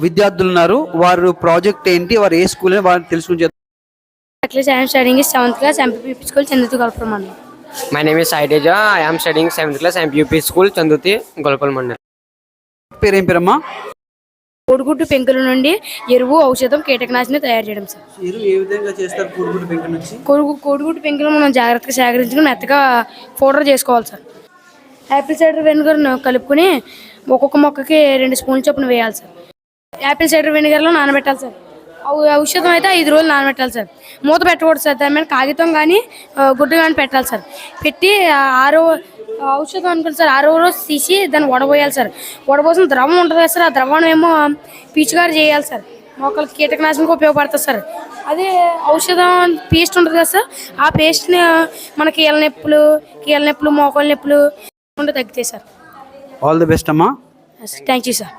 విద్యార్థులు ఉన్నారు. వారు ప్రాజెక్ట్ ఏంటి, వారు ఏ స్కూల్ అని వారిని తెలుసుకుని I am studying in 7th class MPP school Chanduti Golpur Mandal. My name is Sai Teja. I am studying 7th class MPP school Chanduti Golpur Mandal. పేరేం పేరమ్మా? కోడిగుడ్డు పెంకుల నుండి ఎరువు, ఔషధం, కీటకనాశిని తయారు చేయడం సార్. ఎరువు ఏ విధంగా చేస్తారు? కోడిగుడ్డు పెంకుల నుంచి కోడిగుడ్డు పెంకులు మనం జాగ్రత్తగా సేకరించుకుని మెత్తగా పౌడర్ చేసుకోవాలి సార్. యాపిల్ సైడర్ వెనిగర్ కలుపుకొని ఒక్కొక్క మొక్కకి 2 స్పూన్ల చొప్పున వేయాలి సార్. యాపిల్ సైడర్ వెనిగర్లో నానబెట్టాలి సార్. ఔషధం అయితే 5 రోజులు నానబెట్టాలి సార్. మూత పెట్టకూడదు సార్. దాని మీద కాగితం కానీ గుడ్డు కానీ పెట్టాలి సార్. పెట్టి ఔషధం అనుకోండి సార్, 6వ రోజు తీసి దాన్ని వడబోయాలి సార్. వడబోసిన ద్రవం ఉంటుంది కదా సార్, ఆ ద్రవాన్ని ఏమో పిచికారి చేయాలి సార్. మొక్కలకి కీటకనాశనకు ఉపయోగపడుతుంది సార్. అదే ఔషధం పేస్ట్ ఉంటుంది కదా సార్, ఆ పేస్ట్ని మనకి కీళ్ళ నొప్పులు, మోకాళ్ళ నొప్పులు తగ్గుతాయి సార్. ఆల్ ది బెస్ట్ అమ్మా. Thank you sir.